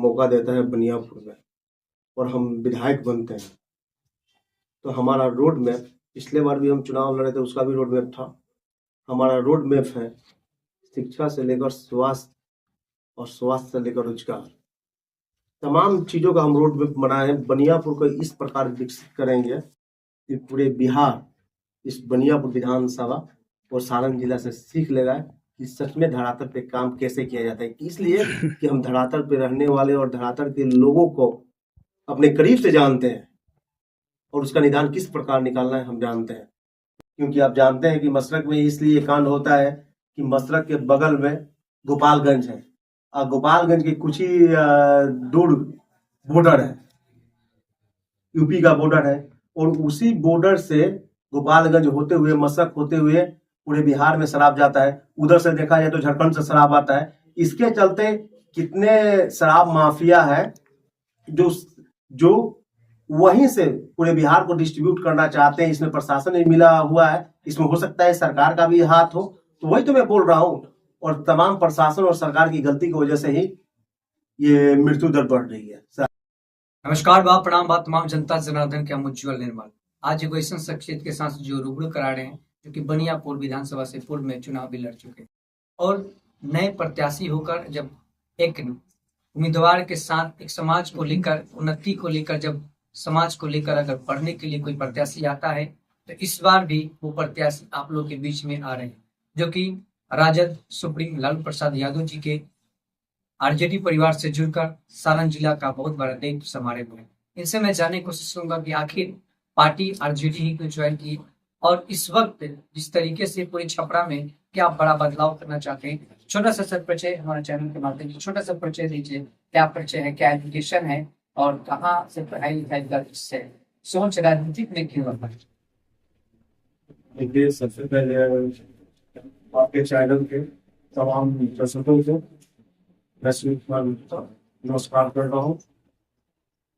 मौका देता है बनियापुर में और हम विधायक बनते हैं, तो हमारा रोड मैप, पिछले बार भी हम चुनाव लड़े थे, उसका भी रोड मैप था। हमारा रोड मैप है शिक्षा से लेकर स्वास्थ्य और स्वास्थ्य से लेकर रोजगार, तमाम चीजों का हम रोड मैप बनाए हैं। बनियापुर को इस प्रकार विकसित करेंगे कि पूरे बिहार इस बनियापुर विधानसभा और सारण जिला से सीख लेगा कि सच में धरातल पे काम कैसे किया जाता है। इसलिए कि हम धरातल पे रहने वाले और धरातल के लोगों को अपने करीब से जानते हैं और उसका निदान किस प्रकार निकालना है हम जानते हैं। क्योंकि आप जानते हैं कि मसरक में इसलिए कांड होता है कि मसरक के बगल में गोपालगंज है और गोपालगंज के कुछ ही दूर बॉर्डर है, यूपी का बॉर्डर है, और उसी बॉर्डर से गोपालगंज होते हुए मसरक होते हुए पूरे बिहार में शराब जाता है। उधर से देखा जाए तो झारखंड से शराब आता है। इसके चलते कितने शराब माफिया है जो वहीं से पूरे बिहार को डिस्ट्रीब्यूट करना चाहते हैं। इसमें प्रशासन भी मिला हुआ है, इसमें हो सकता है सरकार का भी हाथ हो। तो वही तो मैं बोल रहा हूँ, और तमाम प्रशासन और सरकार की गलती की वजह से ही ये मृत्यु दर बढ़ रही है। नमस्कार बा प्रणाम बा तमाम जनता जनार्दन के हम उज्जवल निर्मल आज एक ऐसा शख्सियत के साथ जो रूबरू करा रहे हैं जो कि बनियापुर विधानसभा से पूर्व में चुनाव भी लड़ चुके और नए प्रत्याशी होकर जब एक उम्मीदवार के साथ एक समाज को लेकर उन्नति को लेकर जब समाज को लेकर अगर पढ़ने के लिए कोई प्रत्याशी आता है तो इस बार भी वो प्रत्याशी आप लोग के बीच में आ रहे हैं जो कि राजद सुप्रीम लालू प्रसाद यादव जी के आरजेडी परिवार से जुड़कर सारण जिला का बहुत बड़ा दायित्व संभाले हुए हैं। इनसे मैं जानने की कोशिश करूंगा कि आखिर पार्टी आरजेडी ही क्यों ज्वाइन की और इस वक्त जिस तरीके से पूरे छपरा में क्या बड़ा बदलाव करना चाहते हैं। छोटा सा परिचय हमारे चैनल के माध्यम से छोटा सा परिचय दीजिए, क्या परिचय है, क्या एजुकेशन है और कहाँ से पढ़ाई लिखाई कर सोच राजनीतिक में क्यों है। देखिए, सबसे पहले आपके चैनल के तमाम दर्शकों को नमस्कार कर रहा हूँ।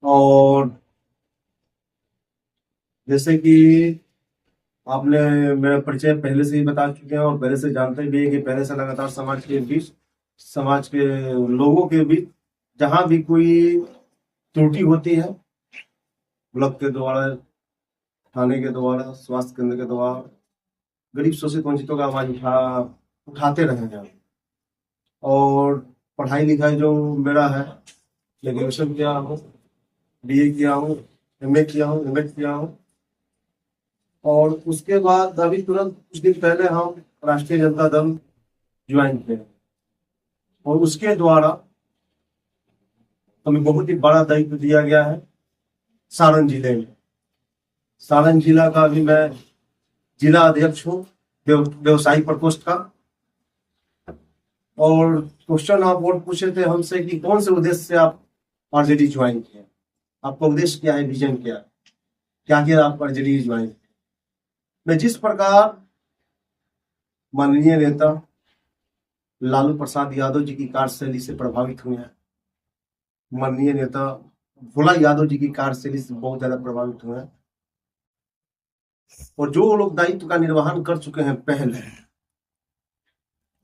और जैसे कि आपने मेरा परिचय पहले से ही बता चुके हैं और पहले से जानते भी हैं कि पहले से लगातार समाज के लोगों के बीच जहां भी कोई त्रुटि होती है, ब्लॉक के द्वारा, थाने के द्वारा, स्वास्थ्य केंद्र के द्वारा, गरीब शोषित वंचितों का आवाज उठाते रहे हैं। और पढ़ाई लिखाई जो मेरा है, ग्रेजुएशन किया हूँ, BA किया हूँ, MA किया हूँ, MA किया हूँ। और उसके बाद अभी तुरंत कुछ दिन पहले हम राष्ट्रीय जनता दल ज्वाइन किए और उसके द्वारा हमें बहुत ही बड़ा दायित्व दिया गया है सारण जिले में। सारण जिला का भी मैं जिला अध्यक्ष हूँ व्यवसायी प्रकोष्ठ का। और क्वेश्चन आप और पूछे थे हमसे कि कौन से उद्देश्य से आप आरजेडी ज्वाइन किए, आपका उद्देश्य क्या है, विजन क्या है, क्या किया आप आरजेडी ज्वाइन। मैं जिस प्रकार माननीय नेता लालू प्रसाद यादव जी की कार्यशैली से प्रभावित हुए हैं, माननीय नेता भोला यादव जी की कार्यशैली से बहुत ज्यादा प्रभावित हुए हैं, और जो लोग दायित्व का निर्वहन कर चुके हैं पहले,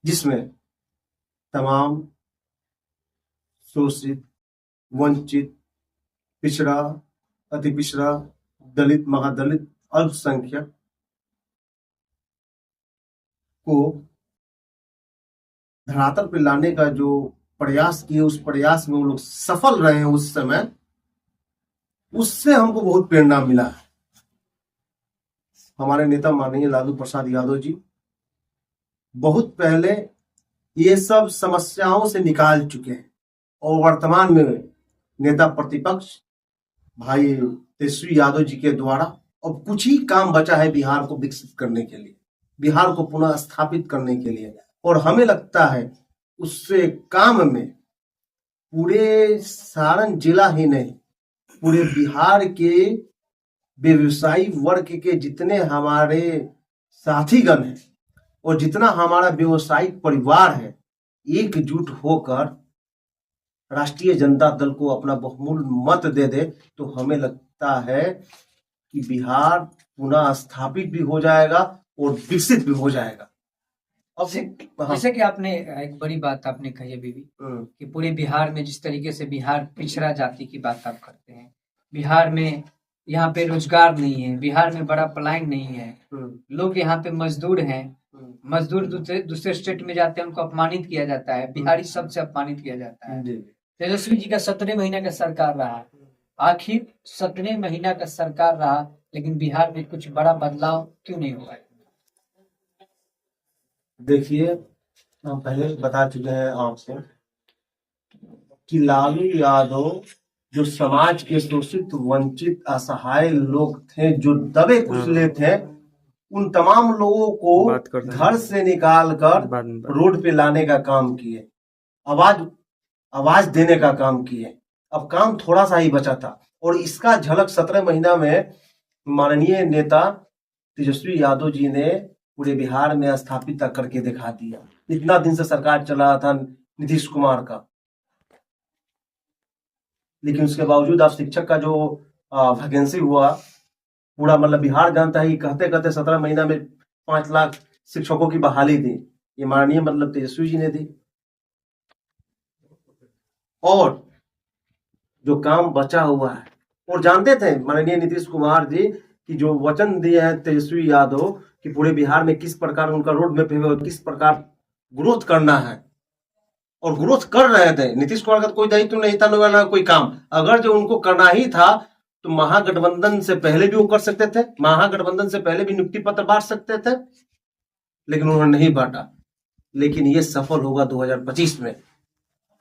जिसमें तमाम शोषित, वंचित, पिछड़ा, अति पिछड़ा, दलित, महादलित, अल्पसंख्यक को धरातल पर लाने का जो प्रयास किए, उस प्रयास में वो लोग सफल रहे हैं उस समय, उससे हमको बहुत प्रेरणा मिला है। हमारे नेता माननीय लालू प्रसाद यादव जी बहुत पहले ये सब समस्याओं से निकाल चुके हैं और वर्तमान में नेता प्रतिपक्ष भाई तेजस्वी यादव जी के द्वारा अब कुछ ही काम बचा है बिहार को विकसित करने के लिए, बिहार को पुनः स्थापित करने के लिए। और हमें लगता है उससे काम में पूरे सारण जिला ही नहीं, पूरे बिहार के व्यवसायी वर्ग के जितने हमारे साथीगण हैं और जितना हमारा व्यवसायिक परिवार है, एकजुट होकर राष्ट्रीय जनता दल को अपना बहुमूल्य मत दे दे तो हमें लगता है कि बिहार पुनः स्थापित भी हो जाएगा और विकसित भी हो जाएगा। अब जैसे कि आपने एक बड़ी बात आपने कही अभी भी कि पूरे बिहार में जिस तरीके से बिहार पिछड़ा जाति की बात आप करते हैं, बिहार में यहाँ पे रोजगार नहीं है, बिहार में बड़ा पलायन नहीं है, लोग यहाँ पे मजदूर हैं, मजदूर दूसरे स्टेट में जाते हैं, उनको अपमानित किया जाता है, बिहारी सबसे अपमानित किया जाता है। तेजस्वी जी का 17 महीना का सरकार रहा, आखिर 17 महीना का सरकार रहा, लेकिन बिहार में कुछ बड़ा बदलाव क्यों नहीं हुआ? देखिए, हम पहले बता चुके हैं आपको कि लालू यादव जो समाज के शोषित वंचित असहाय लोग थे, जो दबे कुचले थे, उन तमाम लोगों को घर से निकाल कर रोड पे लाने का काम किए, आवाज देने का काम किए। अब काम थोड़ा सा ही बचा था और इसका झलक 17 महीना में माननीय नेता तेजस्वी यादव जी ने पूरे बिहार में स्थापित करके दिखा दिया। इतना दिन से सरकार चला रहा था नीतीश कुमार का, लेकिन उसके बावजूद आप शिक्षक का जो वैकेंसी हुआ, पूरा मतलब बिहार जानता है, कहते कहते 17 महीना में 5 लाख शिक्षकों की बहाली दी, ये माननीय मतलब तेजस्वी जी ने दी। और जो काम बचा हुआ है, और जानते थे माननीय नीतीश कुमार जी कि जो वचन दिए हैं तेजस्वी यादव कि पूरे बिहार में किस प्रकार उनका रोड मैप है और किस प्रकार ग्रोथ करना है, और ग्रोथ कर रहे थे। नीतीश कुमार का कोई दायित्व नहीं था, ना कोई काम। अगर जो उनको करना ही था तो महागठबंधन से पहले भी वो कर सकते थे, महागठबंधन से पहले भी नियुक्ति पत्र बांट सकते थे, लेकिन उन्होंने नहीं बांटा। लेकिन ये सफल होगा 2025 में।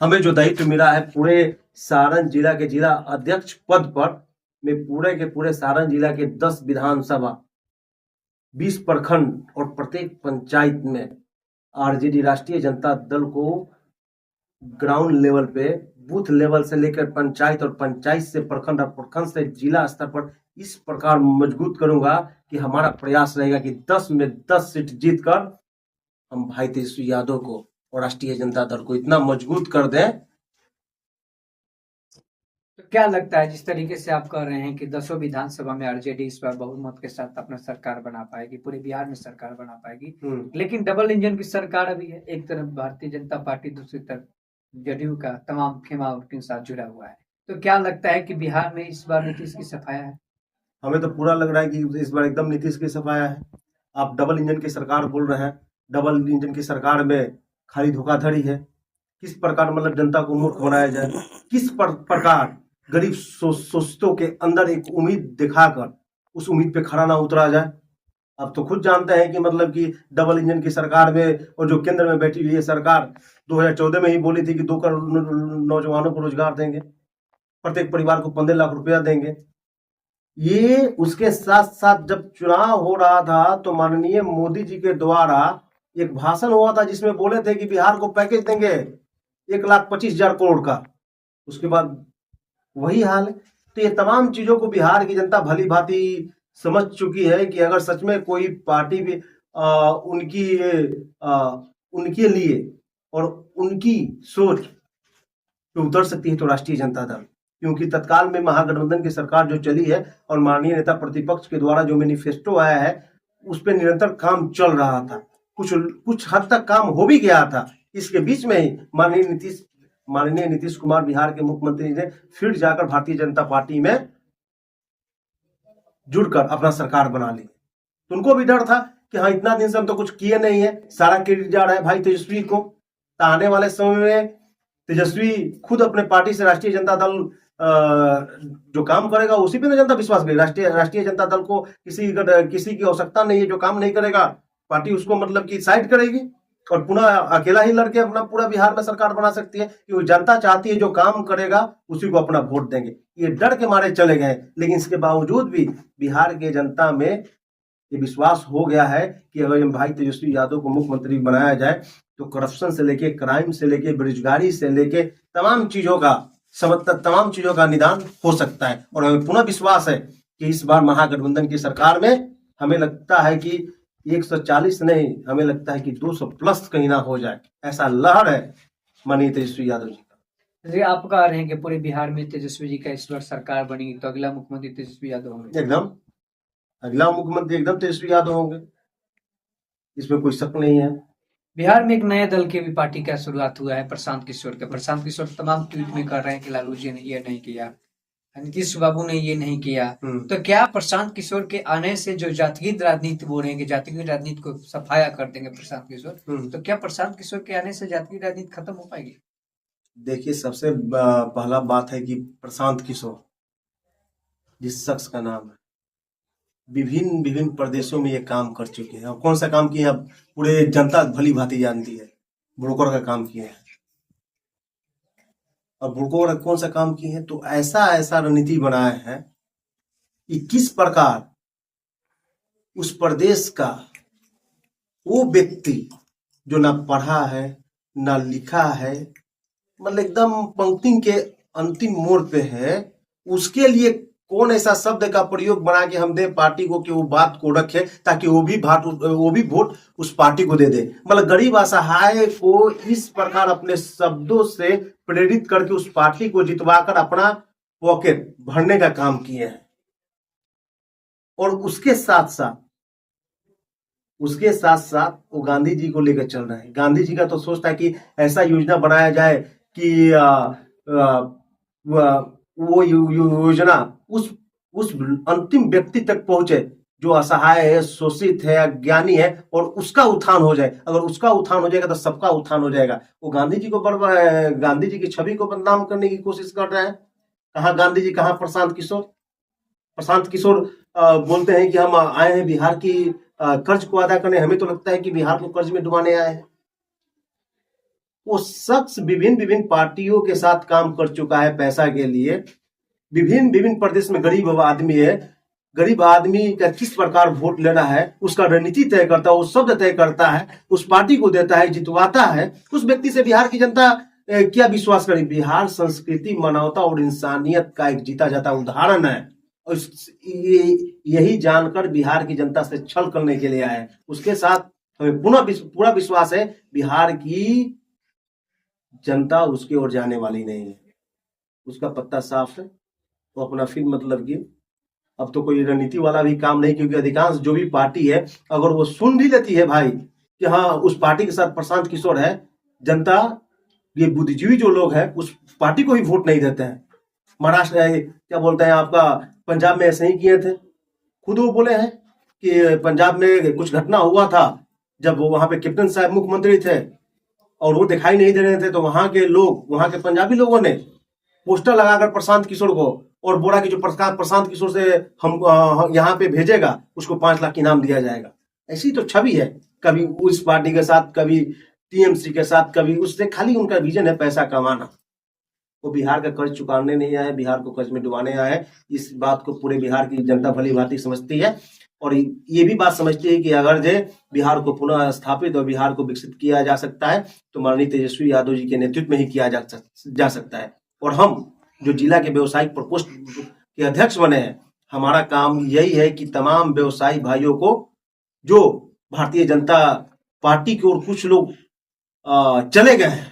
हमें जो दायित्व मिला है पूरे सारण जिला के जिला अध्यक्ष पद पर, में पूरे के पूरे सारण जिला के 10 विधानसभा, 20 प्रखंड और प्रत्येक पंचायत में आरजेडी राष्ट्रीय जनता दल को ग्राउंड लेवल पे, बूथ लेवल से लेकर पंचायत और पंचायत से प्रखंड और प्रखंड से जिला स्तर पर इस प्रकार मजबूत करूंगा कि हमारा प्रयास रहेगा कि 10 में 10 सीट जीतकर हम भाई तेजस्वी यादव को और राष्ट्रीय जनता दल को इतना मजबूत कर दें। तो क्या लगता है, जिस तरीके से आप कह रहे हैं कि 10 विधानसभा में आरजेडी इस बार बहुमत के साथ अपना सरकार बना पाएगी, पूरे बिहार में सरकार बना पाएगी, लेकिन डबल इंजन की सरकार अभी है, एक तरफ भारतीय जनता पार्टी, दूसरी तरफ जदयू का तमाम खेमा के साथ जुड़ा हुआ है, तो क्या लगता है कि बिहार में इस बार नीतीश की सफाया है? हमें तो पूरा लग रहा है कि इस बार एकदम नीतीश की सफाया है। आप डबल इंजन की सरकार बोल रहे हैं, डबल इंजन की सरकार में खाली धोखाधड़ी है। किस प्रकार मतलब जनता को मूर्ख बनाया जाए, किस प्रकार गरीब शोषितों के अंदर एक उम्मीद दिखाकर उस उम्मीद पे खड़ा ना उतरा जाए। अब तो खुद जानते हैं कि मतलब कि डबल इंजन की सरकार में, और जो केंद्र में बैठी हुई है सरकार 2014 में ही बोली थी कि 2 करोड़ नौजवानों को रोजगार देंगे, प्रत्येक परिवार को 15 लाख रुपया देंगे। ये उसके साथ साथ जब चुनाव हो रहा था तो माननीय मोदी जी के द्वारा एक भाषण हुआ था जिसमें बोले थे कि बिहार को पैकेज देंगे 1,25,000 करोड़ का। उसके बाद वही हाल है। तो ये तमाम चीजों को बिहार की जनता भली भांति समझ चुकी है कि अगर सच में कोई पार्टी भी उनके लिए और उनकी सोच पे उतर सकती है तो राष्ट्रीय जनता दल, क्योंकि तत्काल में महागठबंधन की सरकार जो चली है और माननीय नेता प्रतिपक्ष के द्वारा जो मैनिफेस्टो आया है उस पर निरंतर काम चल रहा था, कुछ हद तक काम हो भी गया था। इसके बीच में ही माननीय नीतीश कुमार बिहार के मुख्यमंत्री ने फिर जाकर भारतीय जनता पार्टी में जुड़कर अपना सरकार बना ली। तो उनको भी डर था कि हाँ, इतना दिन से हम तो कुछ किए नहीं है, सारा क्रेडिट जा रहा है भाई तेजस्वी को। तो आने वाले समय में तेजस्वी खुद अपने पार्टी से राष्ट्रीय जनता दल जो काम करेगा उसी पे जनता विश्वास करेगी। राष्ट्रीय जनता दल को किसी की आवश्यकता नहीं है, जो काम नहीं करेगा पार्टी उसको मतलब कि साइड करेगी और पुनः अकेला ही लड़के अपना पूरा बिहार में सरकार बना सकती है, क्योंकि जनता चाहती है जो काम करेगा उसी को अपना वोट देंगे। ये डर के मारे चले गए, लेकिन इसके बावजूद भी बिहार के जनता में ये विश्वास हो गया है कि अगर भाई तेजस्वी यादव को मुख्यमंत्री बनाया जाए तो करप्शन से लेके, क्राइम से लेके, बेरोजगारी से लेके तमाम चीजों का निदान हो सकता है। और हमें पुनः विश्वास है कि इस बार महागठबंधन की सरकार में हमें लगता है कि 140 नहीं, हमें लगता है कि 200 प्लस कहीं ना हो जाए, ऐसा लहर है माननीय तेजस्वी यादव जी का। जी, आप कह रहे हैं कि पूरे बिहार में तेजस्वी जी का इस बार सरकार बनेगी तो अगला मुख्यमंत्री तेजस्वी यादव होंगे? एकदम अगला मुख्यमंत्री एकदम तेजस्वी यादव होंगे, इसमें कोई शक नहीं है। बिहार में एक नए दल के भी पार्टी का शुरुआत हुआ है, प्रशांत किशोर का। प्रशांत किशोर तमाम ट्वीट में कर रहे हैं कि लालू जी ने ये नहीं किया, नीतीश बाबू ने ये नहीं किया। तो क्या प्रशांत किशोर के आने से जो जातिगत राजनीति बोल रहे हैं कि जातिगत राजनीति को सफाया कर देंगे प्रशांत किशोर, तो क्या प्रशांत किशोर के आने से जातिगत राजनीति खत्म हो पाएगी? देखिए, सबसे पहला बात है कि प्रशांत किशोर जिस शख्स का नाम है, विभिन्न विभिन्न प्रदेशों में ये काम कर चुके हैं। और कौन सा काम किए हैं अब पूरे जनता भली भांति जानती है। ब्रोकर का काम किए हैं। और ब्रोकर का कौन सा काम किए हैं, तो ऐसा ऐसा रणनीति बनाया है कि किस प्रकार उस प्रदेश का वो व्यक्ति जो ना पढ़ा है ना लिखा है, मतलब एकदम पंक्ति के अंतिम मोड़ पे है, उसके लिए कौन ऐसा शब्द का प्रयोग बना के हम दे पार्टी को कि वो बात को रखे ताकि वो भी वोट उस पार्टी को दे दे। मतलब गरीब असहाय को इस प्रकार अपने शब्दों से प्रेरित करके उस पार्टी को जितवाकर अपना पॉकेट भरने का काम किए हैं। और उसके साथ साथ वो गांधी जी को लेकर चल रहे हैं। गांधी जी का तो सोचता है कि ऐसा योजना बनाया जाए कि वो योजना उस अंतिम व्यक्ति तक पहुंचे जो असहाय है, शोषित है, अज्ञानी है, और उसका उत्थान हो जाए। अगर उसका उत्थान हो जाएगा तो सबका उत्थान हो जाएगा। वो गांधी जी की छवि को बदनाम करने की कोशिश कर रहे हैं। कहाँ गांधी जी, कहाँ प्रशांत किशोर। प्रशांत किशोर बोलते हैं कि हम आए हैं बिहार की कर्ज को अदा करने। हमें तो लगता है कि बिहार को कर्ज में डुबाने आए हैं। वो शख्स विभिन्न विभिन्न पार्टियों के साथ काम कर चुका है पैसा के लिए। विभिन्न विभिन्न प्रदेश में गरीब आदमी है। गरीब आदमी का किस प्रकार वोट लेना है उसका रणनीति तय करता है, वो शब्द तय करता है, उस पार्टी को देता है, जितवाता है। उस व्यक्ति से बिहार की जनता क्या विश्वास करे। बिहार संस्कृति, मानवता और इंसानियत का एक जीता जाता उदाहरण है। और यही जानकर बिहार की जनता से छल करने के लिए आए। उसके साथ हमें पूरा विश्वास है बिहार की जनता उसकी ओर जाने वाली नहीं है। उसका पत्ता साफ है, तो अपना फिर मतलब कि अब तो कोई रणनीति वाला भी काम नहीं, क्योंकि अधिकांश जो भी पार्टी है अगर वो सुन भी लेती है भाई कि हाँ उस पार्टी के साथ प्रशांत किशोर है, जनता, ये बुद्धिजीवी जो लोग हैं उस पार्टी को ही वोट नहीं देते हैं। महाराष्ट्र क्या बोलते हैं आपका, पंजाब में ऐसे ही किए थे। खुद वो बोले हैं कि पंजाब में कुछ घटना हुआ था जब वहां पे कैप्टन साहब मुख्यमंत्री थे और वो दिखाई नहीं दे रहे थे, तो वहां के लोग, वहां के पंजाबी लोगों ने पोस्टर लगाकर प्रशांत किशोर को और बोला कि जो प्रशांत किशोर से हम यहाँ पे भेजेगा उसको 5 लाख इनाम दिया जाएगा। ऐसी तो छवि है, कभी उस पार्टी के साथ, कभी टीएमसी के साथ, कभी उससे। खाली उनका विजन है पैसा कमाना। वो बिहार का कर्ज चुकाने नहीं आए, बिहार को कर्ज में डुबाने आए। इस बात को पूरे बिहार की जनता भली भांति समझती है। और ये भी बात समझती है कि अगर जो बिहार को पुनः स्थापित और बिहार को विकसित किया जा सकता है तो माननीय तेजस्वी यादव जी के नेतृत्व में ही किया जा सकता है। और हम जो जिला के व्यवसायिक प्रकोष्ठ के अध्यक्ष बने हैं, हमारा काम यही है कि तमाम व्यवसायी भाइयों को, जो भारतीय जनता पार्टी की ओर कुछ लोग चले गए हैं,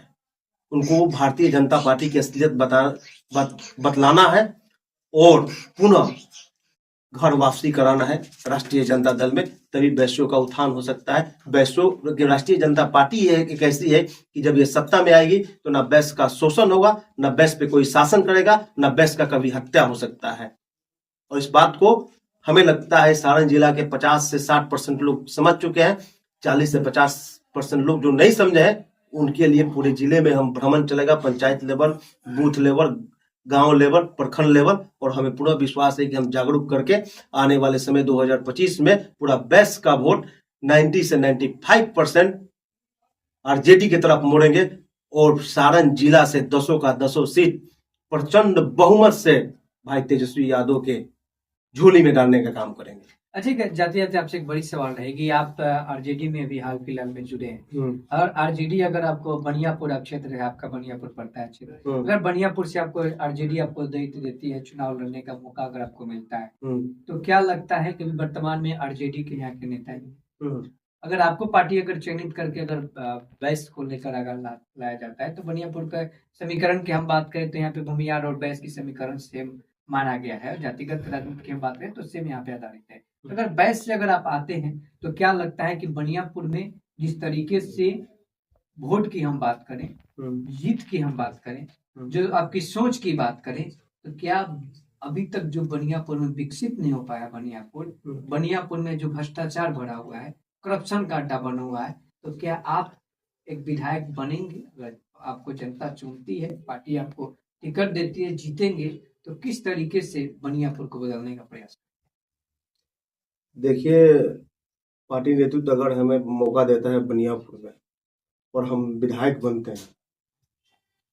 उनको भारतीय जनता पार्टी की असलियत बतलाना है और पुनः घर वापसी कराना है राष्ट्रीय जनता दल में। तभी वैश्यों का उत्थान हो सकता है। वैश्यों की राष्ट्रीय जनता पार्टी एक ऐसी है कि जब ये सत्ता में आएगी तो ना वैश्य का शोषण होगा, ना वैश्य पे कोई शासन करेगा, ना वैश्य का कभी हत्या हो सकता है। और इस बात को हमें लगता है सारण जिला के 50 से 60% लोग समझ चुके हैं। 40 से 50% लोग जो नहीं समझे हैं, उनके लिए पूरे जिले में हम भ्रमण चलेगा, पंचायत लेवल, बूथ लेवल, गांव लेवल, प्रखंड लेवल। और हमें पूरा विश्वास है कि हम जागरूक करके आने वाले समय 2025 में पूरा वैश्य का वोट 90 से 95% आरजेडी की तरफ मोड़ेंगे और सारण जिला से 10 का 10 सीट प्रचंड बहुमत से भाई तेजस्वी यादव के झोली में डालने का काम करेंगे। अच्छा, जाते जाते आपसे एक बड़ी सवाल रहेगी। आप आरजेडी में अभी हाल फिलहाल में जुड़े हैं, और आरजेडी अगर आपको बनियापुर क्षेत्र है, आपका बनियापुर पड़ता है क्षेत्र, अगर बनियापुर से आपको आरजेडी आपको दायित्व देती है, चुनाव लड़ने का मौका अगर आपको मिलता है, तो क्या लगता है कि वर्तमान में आरजेडी के यहाँ के नेता हैं, अगर आपको पार्टी अगर चयनित करके अगर वैश्य को लेकर अगर लाया जाता है, तो बनियापुर का समीकरण की हम बात करें तो यहाँ पे भूमियार और वैश्य की समीकरण सेम माना गया है। जातिगत राजनीति की हम बात करें तो सेम यहाँ पे आधारित है। अगर वैश्य से अगर आप आते हैं तो क्या लगता है कि बनियापुर में जिस तरीके से वोट की हम बात करें, जीत की हम बात करें, जो आपकी सोच की बात करें, तो क्या अभी तक जो बनियापुर में विकसित नहीं हो पाया बनियापुर में जो भ्रष्टाचार भरा हुआ है, करप्शन का अड्डा बना हुआ है, तो क्या आप एक विधायक बनेंगे? अगर आपको जनता चुनती है, पार्टी आपको टिकट देती है, जीतेंगे, तो किस तरीके से बनियापुर को बदलने का प्रयास? देखिए, पार्टी नेतृत्व अगर हमें मौका देता है बनियापुर में और हम विधायक बनते हैं,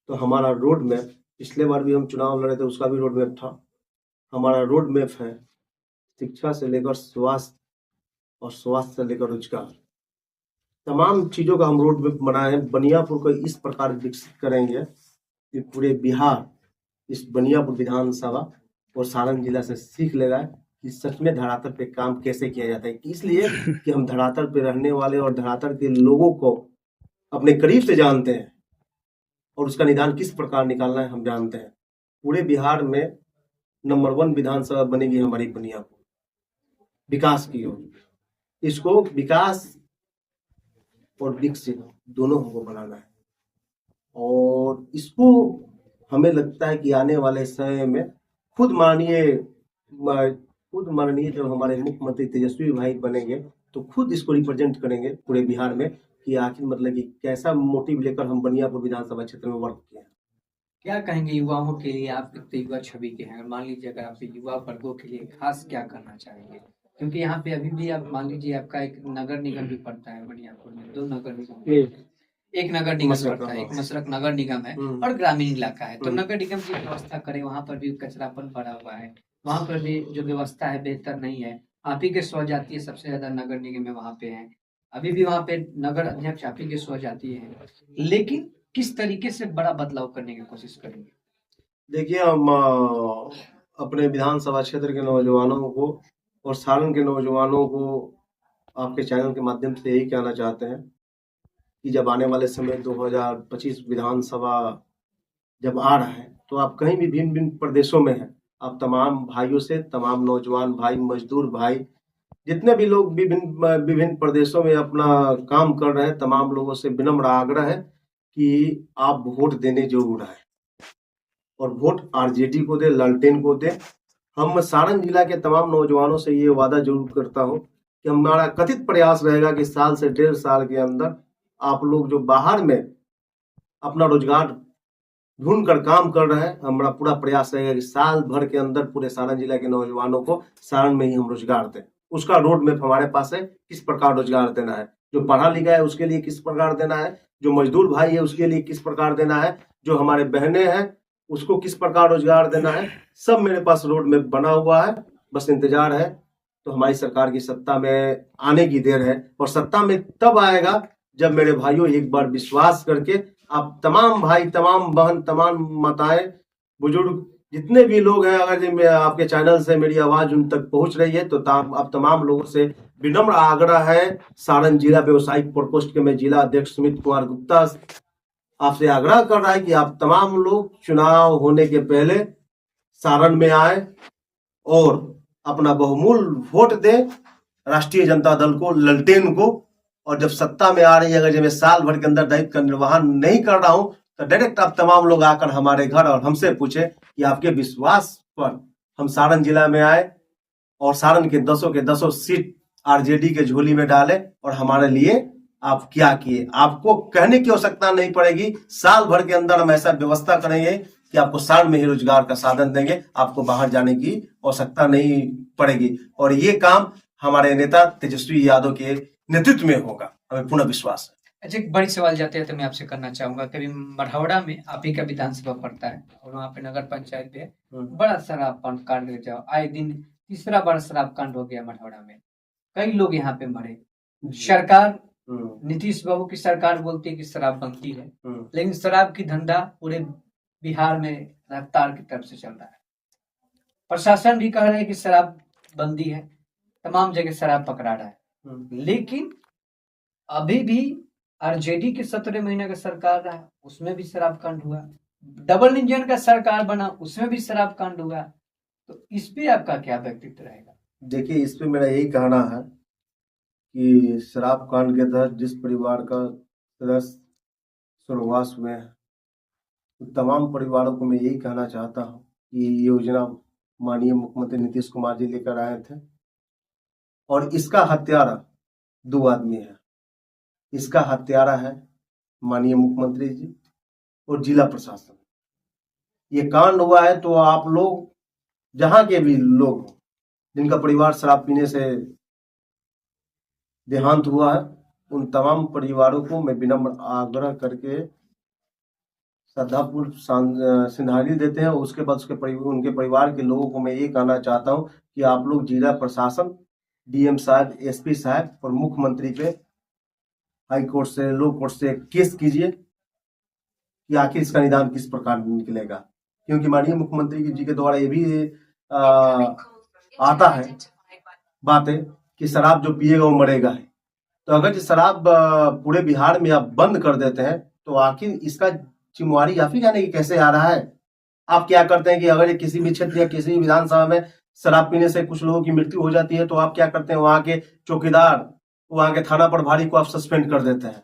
तो हमारा रोड मैप, पिछले बार भी हम चुनाव लड़े थे, उसका भी रोड मैप था। हमारा रोड मैप है शिक्षा से लेकर स्वास्थ्य और स्वास्थ्य से लेकर रोजगार, तमाम चीजों का हम रोड मैप बनाए हैं। बनियापुर को इस प्रकार विकसित करेंगे कि पूरे बिहार इस बनियापुर विधानसभा और सारण जिला से सीख लेगा कि सच में धरातल पे काम कैसे किया जाता है। इसलिए कि हम धरातल पे रहने वाले और धरातल के लोगों को अपने करीब से जानते हैं और उसका निदान किस प्रकार निकालना है हम जानते हैं। पूरे बिहार में नंबर 1 विधानसभा बनेगी हमारी बनियापुर, विकास की ओर। इसको विकास और विकसित दोनों हमको बनाना है और इसको हमें लगता है कि आने वाले समय में खुद माननीय जब हमारे मुख्यमंत्री तेजस्वी भाई बनेंगे तो खुद इसको रिप्रेजेंट करेंगे पूरे बिहार में कि आखिर मतलब कि कैसा मोटिव लेकर हम बनियापुर विधानसभा क्षेत्र में वर्क किए हैं। क्या कहेंगे युवाओं के लिए? आप एक तो युवा छवि के हैं, मान लीजिए अगर आप युवा वर्गों के लिए खास क्या करना चाहेंगे? क्योंकि यहाँ पे अभी भी आप मान लीजिए आपका एक नगर निगम भी पड़ता है बनियापुर में, 2 नगर निगम, एक नगर निगम पड़ता है, एक मसरक नगर निगम है और ग्रामीण इलाका है। तो नगर निगम की व्यवस्था करें, वहाँ पर भी कचरापन भरा हुआ है, वहाँ पर भी जो व्यवस्था है बेहतर नहीं है। आप ही के स्वजातीय सबसे ज्यादा नगर निगम में वहाँ पे है, अभी भी वहाँ पे नगर अध्यक्ष आप ही के स्वजातीय है, लेकिन किस तरीके से बड़ा बदलाव करने की कोशिश करेंगे? देखिए, हम अपने विधानसभा क्षेत्र के नौजवानों को और सारण के नौजवानों को आपके चैनल के माध्यम से यही कहना चाहते हैं कि जब आने वाले समय 2025 विधानसभा जब आ रहा है तो आप कहीं भी भिन्न भिन्न प्रदेशों में हैं, आप तमाम भाइयों से, तमाम नौजवान भाई, मजदूर भाई, जितने भी लोग विभिन्न विभिन्न प्रदेशों में अपना काम कर रहे हैं, तमाम लोगों से विनम्र आग्रह है कि आप वोट देने जरूर आए और वोट आरजेडी को दे, लालटेन को दे। हम सारण जिला के तमाम नौजवानों से ये वादा जरूर करता हूँ कि हमारा कथित प्रयास रहेगा कि साल से 1.5 साल के अंदर आप लोग जो बाहर में अपना रोजगार ढूंढ कर काम कर रहे हैं, हमारा पूरा प्रयास रहेगा कि साल भर के अंदर पूरे सारण जिला के नौजवानों को सारण में ही हम रोजगार दें। उसका रोड मैप हमारे पास है, किस प्रकार रोजगार देना है, जो पढ़ा लिखा है उसके लिए किस प्रकार देना है, जो मजदूर भाई है उसके लिए किस प्रकार देना है, जो हमारे बहनें हैं उसको किस प्रकार रोजगार देना है, सब मेरे पास रोड मैप बना हुआ है। बस इंतजार है, तो हमारी सरकार की सत्ता में आने की देर है और सत्ता में तब आएगा जब मेरे भाइयों एक बार विश्वास करके आप तमाम भाई, तमाम बहन, तमाम माताएं, बुजुर्ग, जितने भी लोग हैं, अगर आपके चैनल से मेरी आवाज उन तक पहुंच रही है तो आप तमाम लोगों से विनम्र आग्रह है, सारण जिला व्यवसायिक प्रकोष्ठ के मैं जिला अध्यक्ष सुमित कुमार गुप्ता आपसे आग्रह कर रहा है कि आप तमाम लोग चुनाव होने के पहले सारण में आए और अपना बहुमूल्य वोट दें राष्ट्रीय जनता दल को, ललटेन को। और जब सत्ता में आ रही है, अगर जब मैं साल भर के अंदर दायित्व का निर्वहन नहीं कर रहा हूं तो डायरेक्ट आप तमाम लोग आकर हमारे घर और हमसे पूछे कि आपके विश्वास पर हम सारण जिला में आए और सारण के 10 सीट आरजेडी के झोली में डाले और हमारे लिए आप क्या किए। आपको कहने की आवश्यकता नहीं पड़ेगी, साल भर के अंदर हम ऐसा व्यवस्था करेंगे कि आपको सारण में ही रोजगार का साधन देंगे, आपको बाहर जाने की आवश्यकता नहीं पड़ेगी। और ये काम हमारे नेता तेजस्वी यादव के नेतृत्व में होगा, हमें पूर्ण विश्वास है। अच्छा, एक बड़ी सवाल जाते हैं तो मैं आपसे करना चाहूंगा, कभी मढ़ौरा में आप ही का विधानसभा पड़ता है और वहाँ पे नगर पंचायत पे बड़ा शराब कांड हो जाओ, आए दिन तीसरा बड़ा शराब कांड हो गया मढ़ौरा में, कई लोग यहाँ पे मरे। सरकार, नीतीश बाबू की सरकार बोलती है कि शराब बनती है, लेकिन शराब की धंधा पूरे बिहार में रफ्तार की तरफ से चल रहा है। प्रशासन भी कह रहा है कि शराब बंदी है, तमाम जगह शराब पकड़ा रहा है, लेकिन अभी भी आरजेडी के 17 महीने का सरकार रहा, उसमें भी शराब कांड हुआ। डबल इंजन का सरकार बना, उसमें भी शराब कांड हुआ। तो इस पे आपका क्या व्यक्तित्व रहेगा? देखिए, इस पे मेरा यही कहना है कि शराब कांड के तहत जिस परिवार का सदस्य स्वर्गवास हुए हैं, तो तमाम परिवारों को मैं यही कहना चाहता हूँ कि ये योजना माननीय मुख्यमंत्री नीतीश कुमार जी लेकर आए थे और इसका हत्यारा 2 आदमी है। इसका हत्यारा है माननीय मुख्यमंत्री जी और जिला प्रशासन। ये कांड हुआ है तो आप लोग, जहां के भी लोग हों, जिनका परिवार शराब पीने से देहांत हुआ है, उन तमाम परिवारों को मैं विनम्र आग्रह करके श्रद्धापूर्व श्रद्धांजलि देते हैं। उसके बाद उनके परिवार के लोगों को मैं ये कहना चाहता हूँ कि आप लोग जिला प्रशासन, डीएम साहब, एसपी साहब और मुख्यमंत्री पे हाई कोर्ट से, लो कोर्ट से केस कीजिए कि आखिर इसका निदान किस प्रकार निकलेगा। क्योंकि माननीय मुख्यमंत्री जी के द्वारा ये भी आता है बातें कि शराब जो पिएगा वो मरेगा है। तो अगर जो शराब पूरे बिहार में आप बंद कर देते हैं तो आखिर इसका जिम्मेवारी आप ही जाने की कैसे आ रहा है। आप क्या करते हैं कि अगर किसी भी क्षेत्र या किसी भी विधानसभा में शराब पीने से कुछ लोगों की मृत्यु हो जाती है तो आप क्या करते हैं, वहां के चौकीदार, वहां के थाना प्रभारी को आप सस्पेंड कर देते हैं।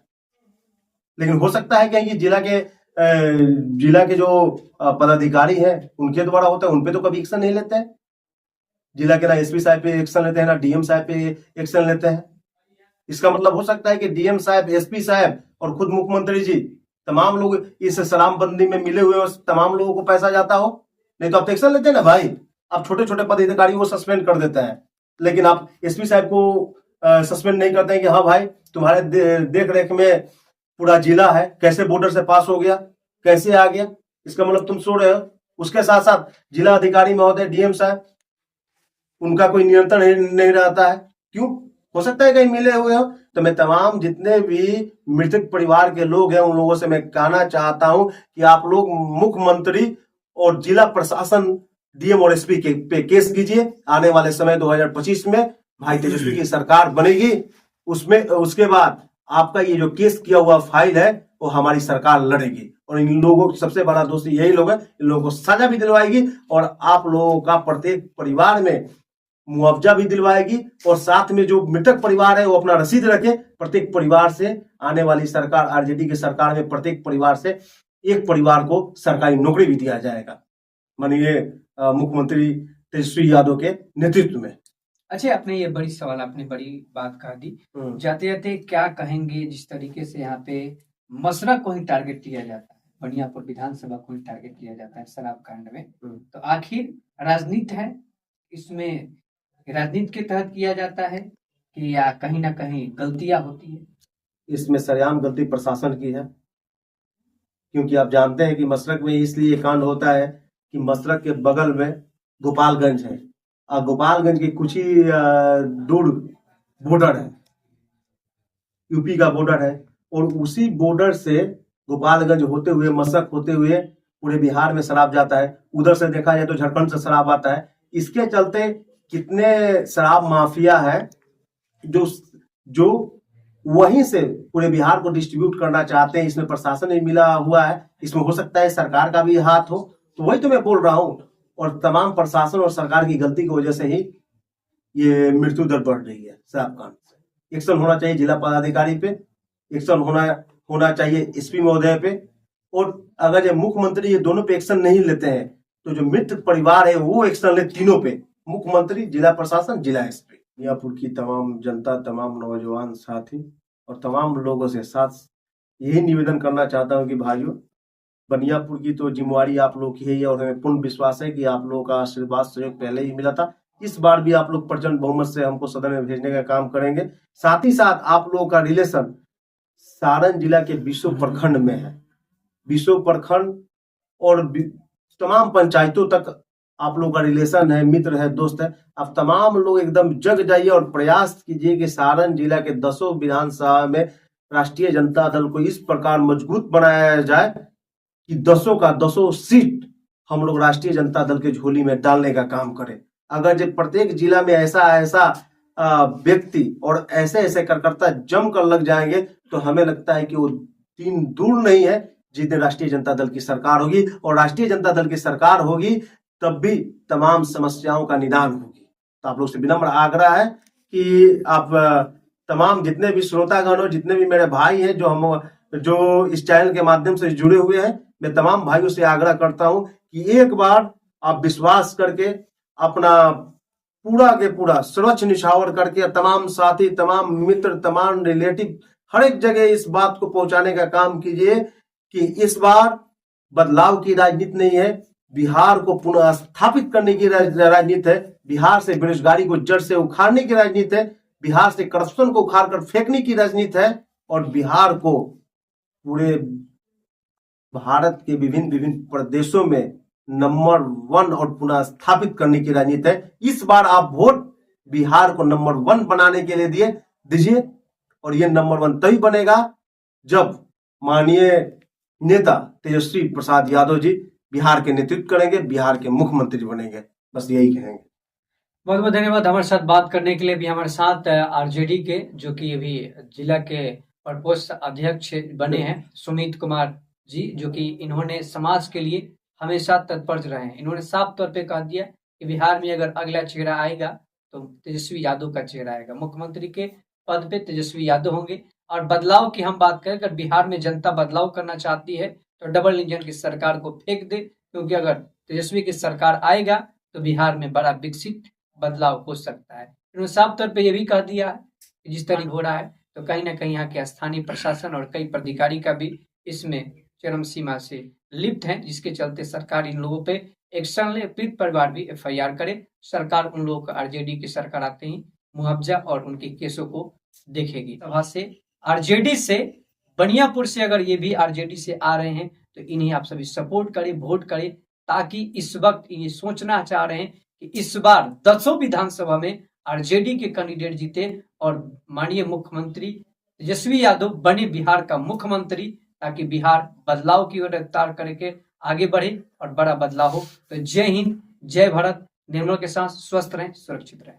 लेकिन हो सकता है कि जिला के जो पदाधिकारी हैं उनके द्वारा होता है, उनपे तो कभी एक्शन नहीं लेते हैं। जिला के ना एसपी साहब पे एक्शन लेते हैं, ना डीएम साहब पे एक्शन लेते हैं। इसका मतलब हो सकता है कि डीएम साहब, एसपी साहब और खुद मुख्यमंत्री जी, तमाम लोग इस शराबबंदी में मिले हुए, तमाम लोगों को पैसा जाता हो। नहीं तो आप तो एक्शन लेते हैं ना भाई। आप छोटे छोटे पदाधिकारियों को सस्पेंड कर देते हैं, लेकिन आप एसपी साहब को सस्पेंड नहीं करते हैं कि हाँ भाई तुम्हारे देख रेख में पूरा जिला है, कैसे बॉर्डर से पास हो गया, कैसे आ गया। इसका मतलब तुम सो रहे हो। उसके साथ साथ जिला अधिकारी महोदय, डीएम साहब, उनका कोई नियंत्रण नहीं रहता है। क्यों? हो सकता है कहीं मिले हुए हो। तो मैं तमाम जितने भी मृतक परिवार के लोग हैं उन लोगों से मैं कहना चाहता हूं कि आप लोग मुख्यमंत्री और जिला प्रशासन, डीएम और एसपी के पे केस कीजिए। आने वाले समय 2025 में भाई तेजस्वी की सरकार बनेगी, उसमें उसके बाद आपका ये जो केस किया हुआ फाइल है वो हमारी सरकार लड़ेगी और इन लोगों की सबसे बड़ा दोषी यही लोग हैं। इन लोगों को सजा भी दिलवाएगी और आप लोगों का प्रत्येक परिवार में मुआवजा भी दिलवाएगी। और साथ में जो मृतक परिवार है वो अपना रसीद रखे। प्रत्येक परिवार से आने वाली सरकार, आरजेडी की सरकार में प्रत्येक परिवार से एक परिवार को सरकारी नौकरी भी दिया जाएगा माननीय मुख्यमंत्री तेजस्वी यादव के नेतृत्व में। अच्छा, आपने ये बड़ी सवाल, आपने बड़ी बात कह दी। जाते जाते क्या कहेंगे जिस तरीके से यहाँ पे मसरख को ही टारगेट किया जाता है, बनियापुर विधानसभा को ही टारगेट किया जाता है शराब कांड में, तो आखिर राजनीति है इसमें? राजनीति के तहत किया जाता है कि या कहीं ना कहीं गलतियां होती है? इसमें सरेआम गलती प्रशासन की है। क्योंकि आप जानते हैं कि मसरख में इसलिए कांड होता है कि मसरख के बगल में गोपालगंज है और गोपालगंज के कुछ ही दूर बॉर्डर है, यूपी का बॉर्डर है। और उसी बॉर्डर से गोपालगंज होते हुए, मसरख होते हुए पूरे बिहार में शराब जाता है। उधर से देखा जाए तो झारखंड से शराब आता है। इसके चलते कितने शराब माफिया है जो वहीं से पूरे बिहार को डिस्ट्रीब्यूट करना चाहते हैं। इसमें प्रशासन भी मिला हुआ है, इसमें हो सकता है सरकार का भी हाथ हो। तो वही तो मैं बोल रहा हूं। और तमाम प्रशासन और सरकार की गलती की वजह से ही ये मृत्यु दर बढ़ रही है शराब कांड से। एक्शन होना चाहिए जिला पदाधिकारी पे, एक्शन होना चाहिए एसपी महोदय पे। और अगर ये मुख्यमंत्री ये दोनों पे एक्शन नहीं लेते हैं तो जो मृत परिवार है वो एक्शन ले तीनों पे, मुख्यमंत्री, जिला प्रशासन, जिला एसपी। बनियापुर की तमाम जनता, तमाम नौजवान साथी और तमाम लोगों से साथ यही निवेदन करना चाहता हूं कि भाइयों, बनियापुर की तो जिम्मेवारी आप लोग की है और हमें पूर्ण विश्वास है कि आप लोगों का आशीर्वाद सहयोग पहले ही मिला था। इस बार भी आप लोग प्रचंड बहुमत से हमको सदन में भेजने का काम करेंगे। साथ ही साथ आप लोगों का रिलेशन सारण जिला के बिशो प्रखंड में है। बिशो प्रखंड और तमाम पंचायतों तक आप लोगों का रिलेशन है, मित्र है, दोस्त है। आप तमाम लोग एकदम जग जाइए और प्रयास कीजिए कि सारण जिला के 10 विधानसभा में राष्ट्रीय जनता दल को इस प्रकार मजबूत बनाया जाए कि 10 का 10 सीट हम लोग राष्ट्रीय जनता दल के झोली में डालने का काम करें। अगर जो प्रत्येक जिला में ऐसा व्यक्ति और ऐसे कार्यकर्ता जमकर लग जाएंगे तो हमें लगता है कि वो दिन दूर नहीं है जिस दिन राष्ट्रीय जनता दल की सरकार होगी। और राष्ट्रीय जनता दल की सरकार होगी तब भी तमाम समस्याओं का निदान होगी। तो आप लोग से विनम्र आग्रह है कि आप तमाम जितने भी श्रोतागण हो, जितने भी मेरे भाई हैं जो इस चैनल के माध्यम से जुड़े हुए हैं, मैं तमाम भाइयों से आग्रह करता हूं कि एक बार आप विश्वास करके अपना पूरा के पूरा सर्वोच्च निछावर करके तमाम साथी, तमाम मित्र, तमाम रिलेटिव हर एक जगह इस बात को पहुंचाने का काम कीजिए कि इस बार बदलाव की राजनीति नहीं है, बिहार को पुनः स्थापित करने की राजनीति है, बिहार से बेरोजगारी को जड़ से उखाड़ने की राजनीति है, बिहार से करप्शन को उखाड़ कर फेंकने की राजनीति है और बिहार को पूरे भारत के विभिन्न विभिन्न प्रदेशों में नंबर 1 और पुनः स्थापित करने की राजनीति है। इस बार आप वोट बिहार को नंबर 1 बनाने के लिए दीजिए और ये नंबर 1 तभी बनेगा जब माननीय नेता तेजस्वी प्रसाद यादव जी बिहार के नेतृत्व करेंगे, बिहार के मुख्यमंत्री बनेंगे। बस यही कहेंगे। बहुत बहुत धन्यवाद हमारे साथ बात करने के लिए। भी हमारे साथ आरजेडी के जो कि अभी जिला के प्रकोष्ठ अध्यक्ष बने हैं सुमित कुमार जी, जो कि इन्होंने समाज के लिए हमेशा तत्पर रहे हैं। इन्होंने साफ तौर पे कह दिया कि बिहार में अगर अगला चेहरा आएगा तो तेजस्वी यादव का चेहरा आएगा, मुख्यमंत्री के पद पे तेजस्वी यादव होंगे। और बदलाव की हम बात करें, अगर बिहार में जनता बदलाव करना चाहती है तो डबल इंजन की सरकार को फेंक दे, क्योंकि अगर तेजस्वी की सरकार आएगा तो बिहार में बड़ा विकसित बदलाव हो सकता है। इन्होंने साफ तौर पे ये भी कह दिया है कि जिस तरह हो रहा है तो कहीं ना कहीं यहाँ के स्थानीय प्रशासन और कई प्राधिकारी का भी इसमें चरम सीमा से लिप्त है, जिसके चलते सरकार इन लोगों पे एक्शन ले, पीड़ित परिवार भी FIR करे। सरकार उन लोगों का आरजेडी की सरकार आते ही मुआवजा और उनके केसों को देखेगी। सभा से आरजेडी से बनियापुर से अगर ये भी आरजेडी से आ रहे हैं तो इन्हें आप सभी सपोर्ट करें, वोट करें, ताकि इस वक्त ये सोचना चाह रहे हैं कि इस बार 10 विधानसभा में आरजेडी के कैंडिडेट जीते और माननीय मुख्यमंत्री तेजस्वी यादव बने बिहार का मुख्यमंत्री, ताकि बिहार बदलाव की ओर रफ्तार करके आगे बढ़े और बड़ा बदलाव हो। तो जय हिंद, जय भारत। निर्मल के साथ स्वस्थ रहें, सुरक्षित रहें।